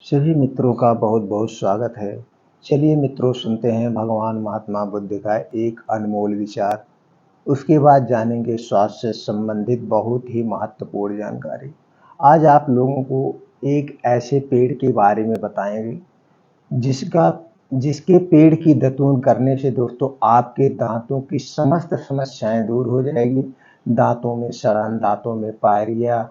सभी मित्रों का बहुत बहुत स्वागत है। चलिए मित्रों, सुनते हैं भगवान महात्मा बुद्ध का एक अनमोल विचार। उसके बाद जानेंगे स्वास्थ्य से संबंधित बहुत ही महत्वपूर्ण जानकारी। आज आप लोगों को एक ऐसे पेड़ के बारे में बताएंगे जिसका जिसके पेड़ की दतून करने से दोस्तों आपके दांतों की समस्त समस्याएं दूर हो जाएगी। दांतों में सड़न, दांतों में पायरिया,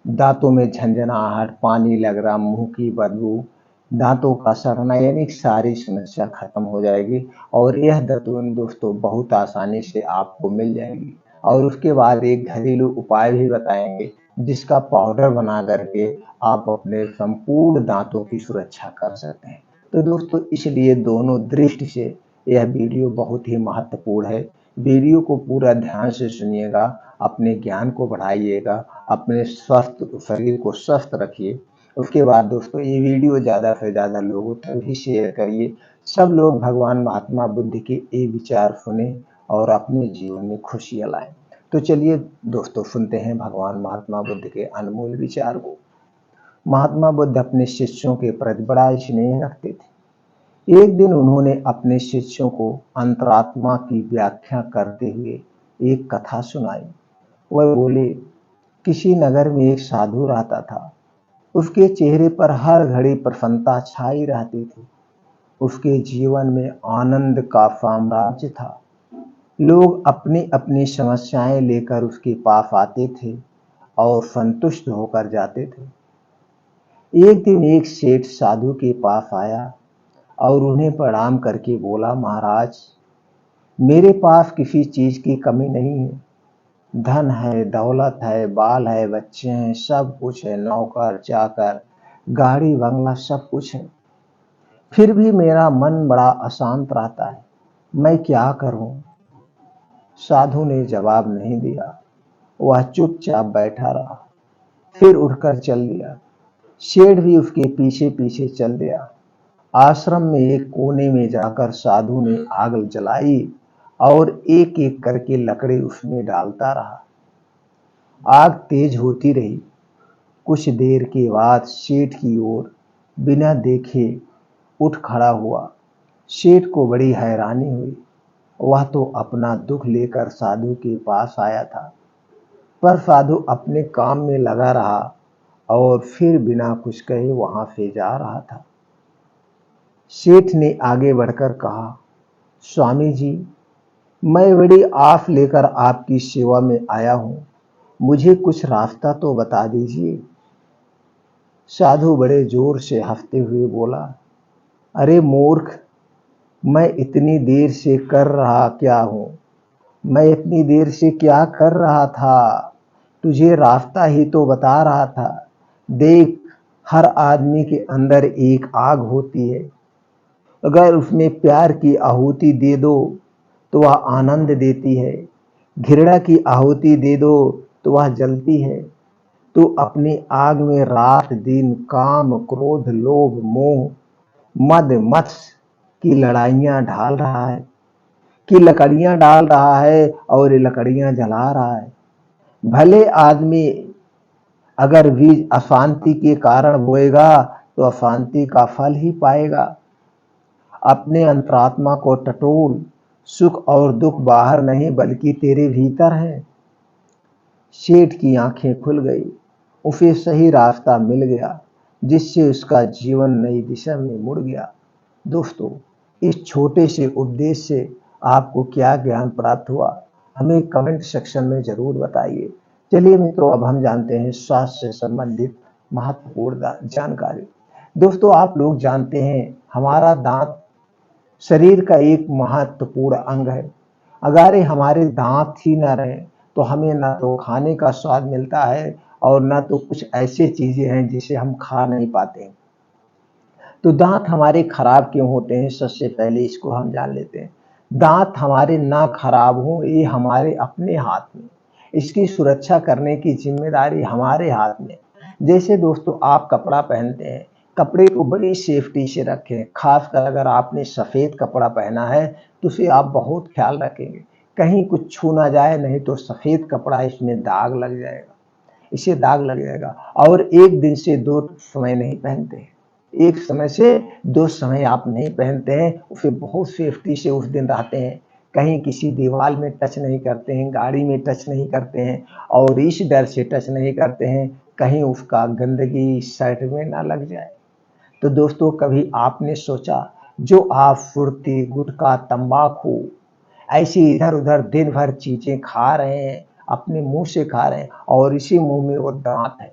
दांतों में झंझनाहट, पानी लग रहा, मुंह की बदबू, दांतों का सड़ना, यानी सारी समस्या खत्म हो जाएगी। और यह दतून दोस्तों बहुत आसानी से आपको मिल जाएगी। और उसके बाद एक घरेलू उपाय भी बताएंगे जिसका पाउडर बना करके आप अपने संपूर्ण दांतों की सुरक्षा कर सकते हैं। तो दोस्तों, इसलिए दोनों दृष्टि से यह वीडियो बहुत ही महत्वपूर्ण है। वीडियो को पूरा ध्यान से सुनिएगा, अपने ज्ञान को बढ़ाइएगा, अपने स्वस्थ शरीर को स्वस्थ रखिए। उसके बाद दोस्तों, ये वीडियो ज़्यादा से ज़्यादा लोगों तक भी शेयर करिए। सब लोग भगवान महात्मा बुद्ध के ये विचार सुने और अपने जीवन में खुशियाँ लाएं। तो चलिए दोस्तों, सुनते हैं भगवान महात्मा बुद्ध के अनमोल विचार को। महात्मा बुद्ध अपने शिष्यों के प्रति बड़ा स्नेह रखते थे। एक दिन उन्होंने अपने शिष्यों को अंतरात्मा की व्याख्या करते हुए एक कथा सुनाई। वह बोले, किसी नगर में एक साधु रहता था। उसके चेहरे पर हर घड़ी प्रसन्नता छाई रहती थी। उसके जीवन में आनंद का साम्राज्य था। लोग अपनी अपनी समस्याएं लेकर उसके पास आते थे और संतुष्ट होकर जाते थे। एक दिन एक सेठ साधु के पास आया और उन्हें प्रणाम करके बोला, महाराज, मेरे पास किसी चीज की कमी नहीं है। धन है, दौलत है, बाल है, बच्चे हैं, सब कुछ है, नौकर चाकर, गाड़ी बंगला, सब कुछ है। फिर भी मेरा मन बड़ा अशांत रहता है। मैं क्या करूं? साधु ने जवाब नहीं दिया। वह चुपचाप बैठा रहा, फिर उठकर चल दिया। शेठ भी उसके पीछे पीछे चल दिया। आश्रम में एक कोने में जाकर साधु ने आग जलाई और एक एक करके लकड़ी उसमें डालता रहा। आग तेज होती रही। कुछ देर के बाद सेठ की ओर बिना देखे उठ खड़ा हुआ। सेठ को बड़ी हैरानी हुई। वह तो अपना दुख लेकर साधु के पास आया था, पर साधु अपने काम में लगा रहा और फिर बिना कुछ कहे वहां से जा रहा था। सेठ ने आगे बढ़कर कहा, स्वामी जी, मैं बड़ी आस लेकर आपकी सेवा में आया हूं। मुझे कुछ रास्ता तो बता दीजिए। साधु बड़े जोर से हंसते हुए बोला, अरे मूर्ख, मैं इतनी देर से कर रहा क्या हूं? मैं इतनी देर से क्या कर रहा था? तुझे रास्ता ही तो बता रहा था। देख, हर आदमी के अंदर एक आग होती है। अगर उसमें प्यार की आहुति दे दो तो वह आनंद देती है। घृणा की आहुति दे दो तो वह जलती है। तो अपनी आग में रात दिन काम, क्रोध, लोभ, मोह, मद, मत्स्य की लड़ाइयां ढाल रहा है, कि लकड़ियां डाल रहा है और ये लकड़ियां जला रहा है। भले आदमी अगर बीज अशांति के कारण बोएगा तो अशांति का फल ही पाएगा। अपने अंतरात्मा को टटोल। सुख और दुख बाहर नहीं बल्कि तेरे भीतर है। सेठ की आंखें खुल गई। उसे सही रास्ता मिल गया, जिससे उसका जीवन नई दिशा में मुड़ गया। दोस्तों, इस छोटे से उपदेश से आपको क्या ज्ञान प्राप्त हुआ, हमें कमेंट सेक्शन में जरूर बताइए। चलिए मित्रों, अब हम जानते हैं स्वास्थ्य से संबंधित महत्वपूर्ण जानकारी। दोस्तों, आप लोग जानते हैं हमारा दांत शरीर का एक महत्वपूर्ण अंग है। अगर ये हमारे दांत ही ना रहे तो हमें ना तो खाने का स्वाद मिलता है और ना तो कुछ ऐसी चीजें हैं जिसे हम खा नहीं पाते। तो दांत हमारे खराब क्यों होते हैं, सबसे पहले इसको हम जान लेते हैं। दांत हमारे ना खराब हो, ये हमारे अपने हाथ में। इसकी सुरक्षा करने की जिम्मेदारी हमारे हाथ में। जैसे दोस्तों, आप कपड़ा पहनते हैं, कपड़े को बड़ी सेफ्टी से रखें। खासकर अगर आपने सफेद कपड़ा पहना है तो उसे आप बहुत ख्याल रखेंगे, कहीं कुछ छू ना जाए, नहीं तो सफेद कपड़ा इसमें दाग लग जाएगा, इसे दाग लग जाएगा। और एक दिन से दो समय नहीं पहनते हैं। एक समय से 2 समय आप नहीं पहनते हैं, उसे बहुत सेफ्टी से उस दिन रहते हैं। कहीं किसी दीवार में टच नहीं करते हैं, गाड़ी में टच नहीं करते हैं और इस डर से टच नहीं करते हैं, कहीं उसका गंदगी शर्ट में ना लग जाए। तो दोस्तों कभी आपने सोचा जो आप फुर्ती, गुटखा, तंबाकू ऐसी इधर-उधर दिन भर चीज़ें खा रहे हैं, अपने मुँह से खा रहे हैं और इसी मुँह में वो दाँत है।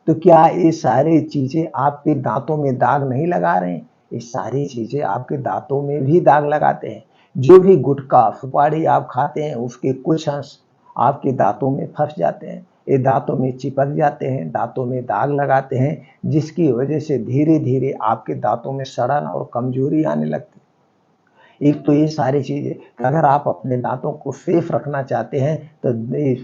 तो क्या ये सारी चीज़ें आपके दाँतों में दाग नहीं लगा रहे हैं? ये सारी चीज़ें आपके दाँतों में भी दाग लगाते हैं। जो भी गुटखा, सुपारी आप खाते हैं उसके कुछ अंश आपके दाँतों में फँस जाते हैं। ये दाँतों में चिपक जाते हैं, दाँतों में दाग लगाते हैं, जिसकी वजह से धीरे-धीरे आपके दाँतों में सड़न और कमज़ोरी आने लगती है। एक तो ये सारी चीज़ें अगर आप अपने दाँतों को सेफ रखना चाहते हैं तो ये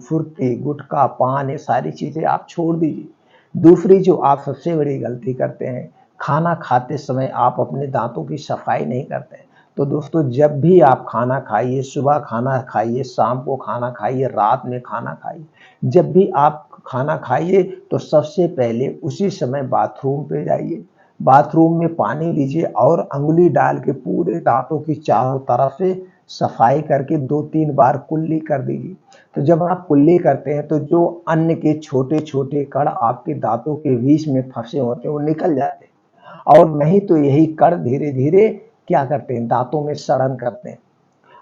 फुर्ती, गुटखा, पान ये सारी चीज़ें आप छोड़ दीजिए। दूसरी जो आप सबसे बड़ी गलती करते हैं, खाना खाते समय आप अपने दाँतों की सफाई नहीं करते हैं। तो दोस्तों जब भी आप खाना खाइए, सुबह खाना खाइए, शाम को खाना खाइए, रात में खाना खाइए, जब भी आप खाना खाइए तो सबसे पहले उसी समय बाथरूम पे जाइए। बाथरूम में पानी लीजिए और अंगुली डाल के पूरे दांतों की चारों तरफ से सफाई करके 2-3 बार कुल्ली कर दीजिए। तो जब आप कुल्ली करते हैं तो जो अन्न के छोटे-छोटे कण आपके दांतों के बीच में फंसे होते हैं वो निकल जाते हैं और नहीं तो यही कण धीरे-धीरे क्या करते हैं दांतों में सड़न करते हैं।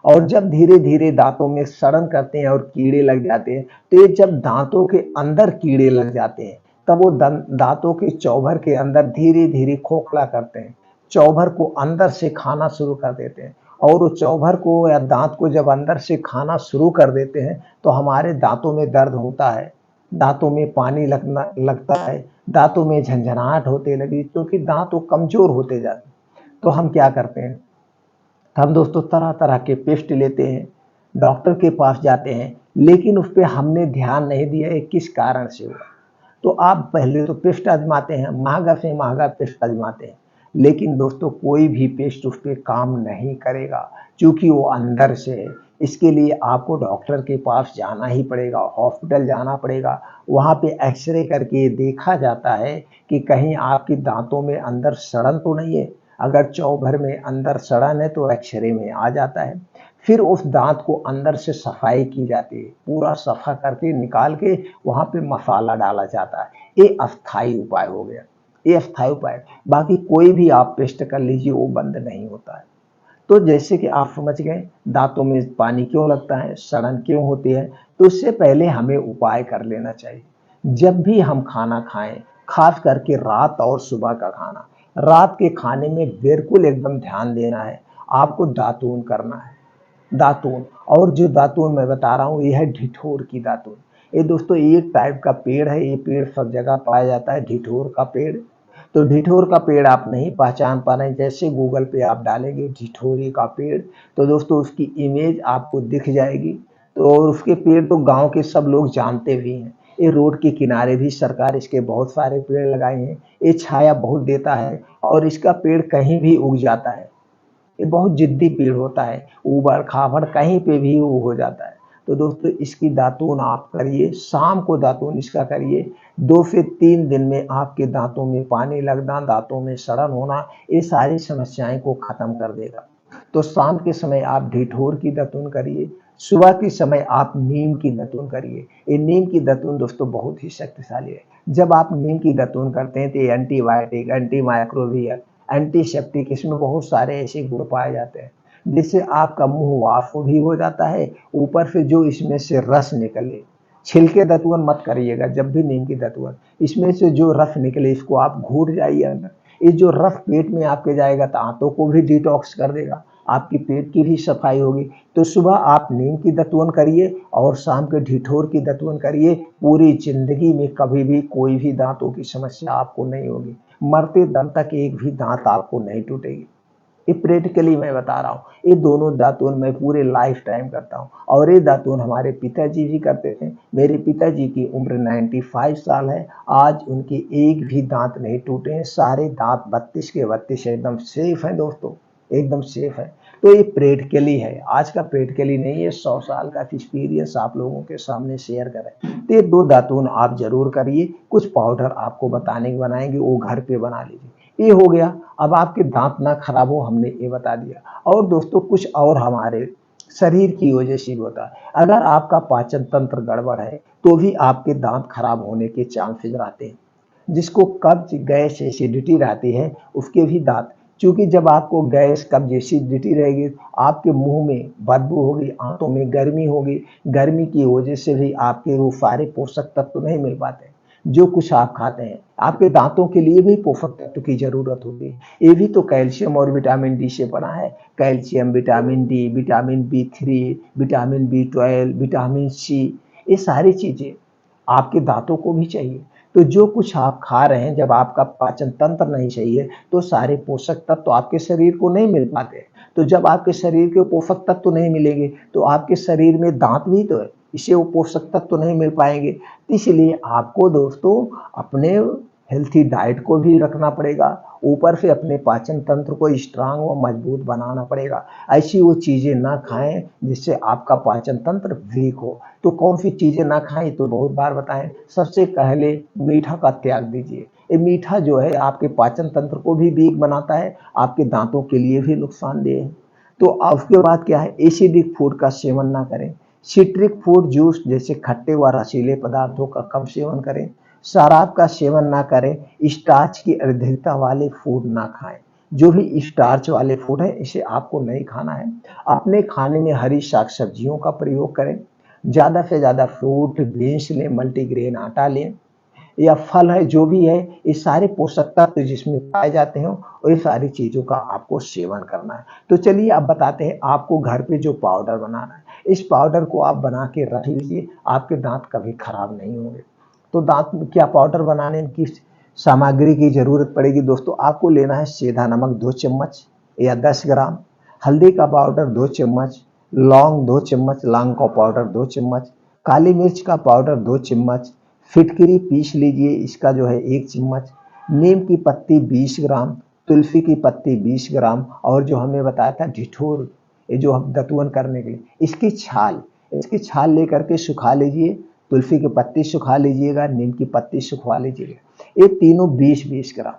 और जब धीरे-धीरे दांतों में सड़न करते हैं और कीड़े लग जाते हैं, तो ये जब दांतों के अंदर कीड़े लग जाते हैं, तब वो दांतों के चौभर के अंदर धीरे-धीरे खोखला करते हैं। चौभर को अंदर से खाना शुरू कर देते हैं और वो चौभर को या दांत को जब अंदर से खाना शुरू कर देते हैं, तो हमारे दांतों में दर्द होता है, दांतों में पानी लगता है, दांतों में झनझनाहट होने लगी क्योंकि दांत वो कमज़ोर होते जाते हैं। तो हम क्या करते हैं हम दोस्तों तरह-तरह के पेस्ट लेते हैं, डॉक्टर के पास जाते हैं, लेकिन उस पे हमने ध्यान नहीं दिया ये किस कारण से हुआ। तो आप पहले तो पेस्ट आज़माते हैं, महँगा से महँगा पेस्ट आज़माते हैं, लेकिन दोस्तों कोई भी पेस्ट उस पे काम नहीं करेगा, चूँकि वो अंदर से है। इसके लिए आपको डॉक्टर के पास जाना ही पड़ेगा, हॉस्पिटल जाना पड़ेगा, वहाँ पे एक्स-रे करके देखा जाता है कि कहीं आपके दाँतों में अंदर सड़न तो नहीं है। अगर चौभर में अंदर सड़न है तो एक्स-रे में आ जाता है। फिर उस दाँत को अंदर से सफाई की जाती है, पूरा सफा करके निकाल के वहाँ पे मसाला डाला जाता है। ये अस्थायी उपाय हो गया, ये अस्थायी उपाय है। बाकी कोई भी आप पेस्ट कर लीजिए वो बंद नहीं होता है। तो जैसे कि आप समझ गए दाँतों में पानी क्यों लगता है, सड़न क्यों होती है, तो उससे पहले हमें उपाय कर लेना चाहिए। जब भी हम खाना खाएँ, ख़ास करके रात और सुबह का खाना, रात के खाने में बिल्कुल एकदम ध्यान देना है, आपको दातून करना है। दातून और जो दातून मैं बता रहा हूँ ये है ढिठोर की दातून। ये दोस्तों एक टाइप का पेड़ है, ये पेड़ सब जगह पाया जाता है ढिठोर का पेड़। तो ढिठोर का पेड़ आप नहीं पहचान पा रहे हैं, जैसे गूगल पे आप डालेंगे ढिठोरी का पेड़ तो दोस्तों उसकी इमेज आपको दिख जाएगी। तो और उसके पेड़ तो गाँव के सब लोग जानते भी हैं। ये रोड के किनारे भी सरकार इसके बहुत सारे पेड़ लगाए हैं। ये छाया बहुत देता है और इसका पेड़ कहीं भी उग जाता है। ये बहुत ज़िद्दी पेड़ होता है, ऊबड़-खाबड़ कहीं पे भी वो हो जाता है। तो दोस्तों इसकी दातून आप करिए, शाम को दातून इसका करिए, 2 से 3 दिन में आपके दाँतों में पानी लगना, दाँतों में सड़न होना, ये सारी समस्याएँ को ख़त्म कर देगा। तो शाम के समय आप ढिठोर की दातून करिए, सुबह के समय आप नीम की दातून करिए। ये नीम की दातून दोस्तों बहुत ही शक्तिशाली है। जब आप नीम की दातून करते हैं तो ये एंटीबायोटिक, एंटीमाइक्रोबियल, एंटीसेप्टिक इसमें बहुत सारे ऐसे गुण पाए जाते हैं, जिससे आपका मुँह साफ भी हो जाता है, ऊपर से जो इसमें से रस निकले, छिलके दतुअन मत करिएगा जब भी नीम की दतुअन, इसमें से जो रस निकले इसको आप घूट जाइए अंदर। ये जो रस पेट में आपके जाएगा दाँतों को भी डिटॉक्स कर देगा, आपकी पेट की भी सफाई होगी। तो सुबह आप नीम की दतुअन करिए और शाम के ढिठोर की दतुअन करिए, पूरी ज़िंदगी में कभी भी कोई भी दाँतों की समस्या आपको नहीं होगी। मरते दम तक एक भी दाँत आपको नहीं टूटेगी। ये प्रैक्टिकली मैं बता रहा हूँ, ये दोनों दातून मैं पूरे लाइफ टाइम करता हूँ और ये दातून हमारे पिताजी भी करते थे। मेरे पिताजी की उम्र 95 साल है, आज उनके एक भी दाँत नहीं टूटे हैं, सारे दाँत 32 के 32 एकदम सेफ हैं दोस्तों, एकदम सेफ है। तो ये प्रैक्टिकली है, आज का प्रैक्टिकली नहीं है, 100 साल का एक्सपीरियंस आप लोगों के सामने शेयर करें। तो ये 2 दातून आप ज़रूर करिए, कुछ पाउडर आपको बताएँगे वो घर पे बना लीजिए। ये हो गया। अब आपके दांत ना खराब हो, हमने ये बता दिया। और दोस्तों कुछ और हमारे शरीर की वजह से भी होता है। अगर आपका पाचन तंत्र गड़बड़ है तो भी आपके दांत खराब होने के चांसेस रहते हैं। जिसको कब्ज गैस एसिडिटी रहती है उसके भी दांत, क्योंकि जब आपको गैस कब्ज एसिडिटी रहेगी आपके मुंह में बदबू होगी, आंतों में गर्मी होगी, गर्मी की वजह से भी आपके वो सारे पोषक तत्व नहीं मिल पाते जो कुछ आप खाते हैं। आपके दांतों के लिए भी पोषक तत्व की जरूरत होती है। ये भी तो कैल्शियम और विटामिन डी से बना है। Calcium, vitamin D, vitamin B3, vitamin B12, vitamin C, ये सारी चीजें आपके दांतों को भी चाहिए। तो जो कुछ आप खा रहे हैं, जब आपका पाचन तंत्र नहीं सही है तो सारे पोषक तत्व तो आपके शरीर को नहीं मिल पाते। तो जब आपके शरीर के पोषक तत्व तो नहीं मिलेंगे तो आपके शरीर में दांत भी तो है, इससे वो पोषक तत्व तो नहीं मिल पाएंगे। इसलिए आपको दोस्तों अपने हेल्थी डाइट को भी रखना पड़ेगा, ऊपर से अपने पाचन तंत्र को स्ट्रांग व मजबूत बनाना पड़ेगा। ऐसी वो चीजें ना खाएं जिससे आपका पाचन तंत्र वीक हो। तो कौन सी चीजें ना खाएं तो बहुत बार बताएं। सबसे पहले मीठा का त्याग दीजिए। ये मीठा जो है आपके पाचन तंत्र को भी वीक बनाता है, आपके दांतों के लिए भी नुकसानदेह है। तो उसके बाद क्या है, एसिडिक फूड का सेवन ना करें। सिट्रिक फूड जूस जैसे खट्टे व रसीले पदार्थों का कम सेवन करें। शराब का सेवन ना करें। स्टार्च की अधिकता वाले फूड ना खाएं। जो भी स्टार्च वाले फूड है इसे आपको नहीं खाना है। अपने खाने में हरी साग सब्जियों का प्रयोग करें। ज्यादा से ज्यादा फ्रूट बीन्स लें, मल्टीग्रेन आटा लें या फल है, जो भी है ये सारे पोषक तत्व जिसमें पाए जाते हैं और ये सारी चीजों का आपको सेवन करना है। तो चलिए अब बताते हैं आपको घर पे जो पाउडर बनाना है। इस पाउडर को आप बना के रख लीजिए, आपके दांत कभी खराब नहीं होंगे। तो दांत में क्या पाउडर बनाने की सामग्री की जरूरत पड़ेगी दोस्तों। आपको लेना है सीधा नमक 2 चम्मच या 10 ग्राम, हल्दी का पाउडर 2 चम्मच, लौंग 2 चम्मच, लौंग का पाउडर 2 चम्मच, काली मिर्च का पाउडर 2 चम्मच, फिटकरी पीस लीजिए इसका जो है 1 चम्मच, नीम की पत्ती 20 ग्राम, तुलसी की पत्ती 20 ग्राम, और जो हमने बताया था ढिठोर, ये जो हम दतुअन करने के लिए इसकी छाल लेकर के सुखा लीजिए। तुलसी की पत्ती सुखा लीजिएगा, नीम की पत्ती सुखवा लीजिएगा, ये तीनों 20-20 ग्राम।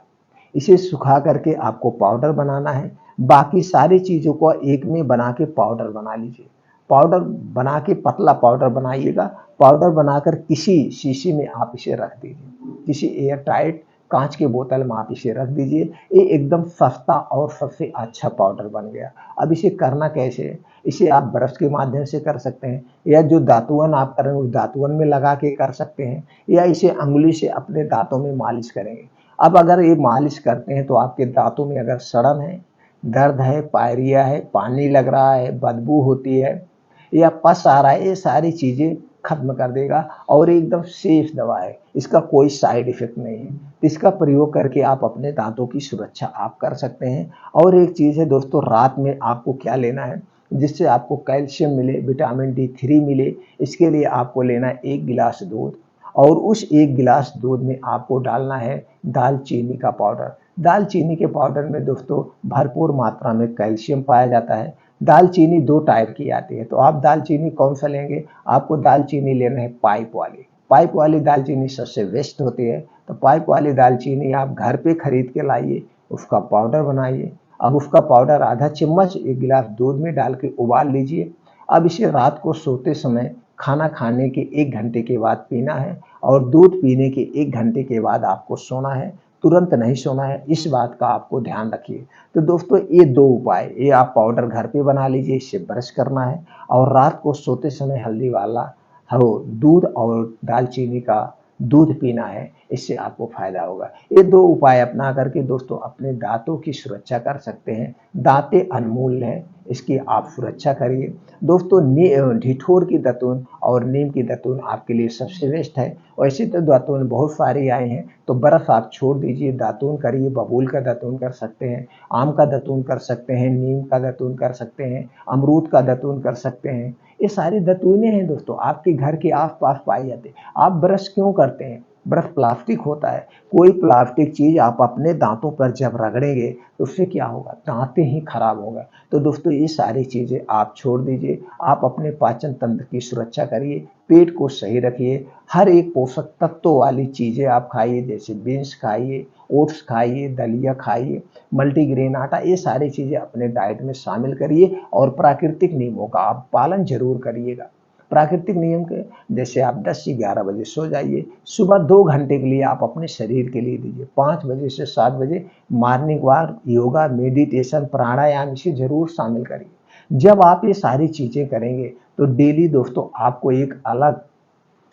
इसे सुखा करके आपको पाउडर बनाना है। बाकी सारी चीजों को एक में बना के पाउडर बना लीजिए। पाउडर बना के पतला पाउडर बनाइएगा। पाउडर बनाकर किसी शीशी में आप इसे रख दीजिए, किसी एयर टाइट कांच के बोतल में आप इसे रख दीजिए। ये एकदम सस्ता और सबसे अच्छा पाउडर बन गया। अब इसे करना कैसे है, इसे आप ब्रश के माध्यम से कर सकते हैं, या जो दातुअन आप कर रहे हैं उस दातुअन में लगा के कर सकते हैं, या इसे अंगुली से अपने दांतों में मालिश करेंगे। अब अगर ये मालिश करते हैं तो आपके दांतों में अगर सड़न है, दर्द है, पायरिया है, पानी लग रहा है, बदबू होती है या पस आ रहा है, ये सारी चीजें खत्म कर देगा। और एकदम सेफ दवा है, इसका कोई साइड इफेक्ट नहीं है। तो इसका प्रयोग करके आप अपने दांतों की सुरक्षा आप कर सकते हैं। और एक चीज है दोस्तों, रात में आपको क्या लेना है जिससे आपको कैल्शियम मिले, विटामिन D3 मिले। इसके लिए आपको लेना है 1 गिलास दूध, और उस 1 गिलास दूध में आपको डालना है दालचीनी का पाउडर। दालचीनी के पाउडर में दोस्तों भरपूर मात्रा में कैल्शियम पाया जाता है। दालचीनी 2 टाइप की आती है, तो आप दालचीनी कौन सा लेंगे, आपको दालचीनी लेना है पाइप वाली। पाइप वाली दालचीनी सबसे बेस्ट होती है। तो पाइप वाली दालचीनी आप घर पे खरीद के लाइए, उसका पाउडर बनाइए। अब उसका पाउडर आधा चम्मच 1 गिलास दूध में डाल के उबाल लीजिए। अब इसे रात को सोते समय खाना खाने के 1 घंटे के बाद पीना है, और दूध पीने के 1 घंटे के बाद आपको सोना है। तुरंत नहीं सोना है, इस बात का आपको ध्यान रखिए। तो दोस्तों ये 2 उपाय, ये आप पाउडर घर पे बना लीजिए, इससे ब्रश करना है, और रात को सोते समय हल्दी वाला हो दूध और दालचीनी का दूध पीना है, इससे आपको फायदा होगा। ये 2 उपाय अपना करके दोस्तों अपने दांतों की सुरक्षा कर सकते हैं। दांतें अनमोल हैं, इसकी आप सुरक्षा करिए दोस्तों। ढिठोर की दतून और नीम की दतून आपके लिए सबसे बेस्ट है। वैसे तो दातून बहुत सारे आए हैं, तो बर्फ आप छोड़ दीजिए, दातून करिए। बबूल का दातून कर सकते हैं, आम का दातून कर सकते हैं, नीम का दातून कर सकते हैं, अमरूद का दातून कर सकते हैं। ये सारी दतूने हैं दोस्तों, आपके घर के आसपास पाई जाती है। आप ब्रश क्यों करते हैं, ब्रश प्लास्टिक होता है। कोई प्लास्टिक चीज आप अपने दांतों पर जब रगड़ेंगे तो उससे क्या होगा, दांतें ही खराब होगा। तो दोस्तों ये सारी चीजें आप छोड़ दीजिए, आप अपने पाचन तंत्र की सुरक्षा करिए, पेट को सही रखिए। हर एक पोषक तत्वों वाली चीज़ें आप खाइए, जैसे बीन्स खाइए, ओट्स खाइए, दलिया खाइए, मल्टीग्रेन आटा, ये सारी चीज़ें अपने डाइट में शामिल करिए और प्राकृतिक नियमों का आप पालन ज़रूर करिएगा। प्राकृतिक नियम के जैसे आप 10 से 11 बजे सो जाइए, सुबह 2 घंटे के लिए आप अपने शरीर के लिए दीजिए, 5 बजे से 7 बजे मॉर्निंग वॉक, योगा, मेडिटेशन, प्राणायाम इसे ज़रूर शामिल करिए। जब आप ये सारी चीज़ें करेंगे तो डेली दोस्तों आपको एक अलग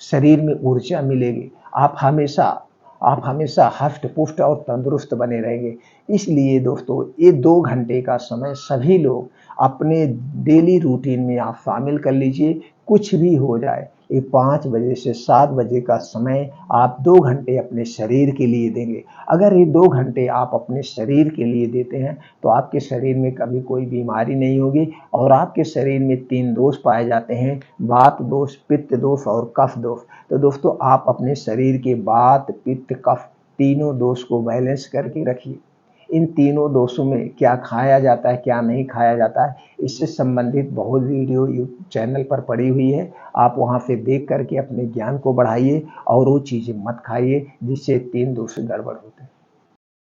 शरीर में ऊर्जा मिलेगी। आप हमेशा हष्ट-पुष्ट और तंदुरुस्त बने रहेंगे। इसलिए दोस्तों ये 2 घंटे का समय सभी लोग अपने डेली रूटीन में आप शामिल कर लीजिए। कुछ भी हो जाए, ये 5 बजे से 7 बजे का समय आप 2 घंटे अपने शरीर के लिए देंगे। अगर ये 2 घंटे आप अपने शरीर के लिए देते हैं तो आपके शरीर में कभी कोई बीमारी नहीं होगी और आपके शरीर में 3 दोष पाए जाते हैं, वात दोष, पित्त दोष और कफ दोष। तो दोस्तों आप अपने शरीर के वात, पित्त, कफ तीनों दोष को बैलेंस करके रखिए। इन तीनों दोषों में क्या खाया जाता है, क्या नहीं खाया जाता है, इससे संबंधित बहुत वीडियो चैनल पर पड़ी हुई है। आप वहाँ से देख करके अपने ज्ञान को बढ़ाइए और वो चीज़ें मत खाइए जिससे 3 दोष गड़बड़ हो।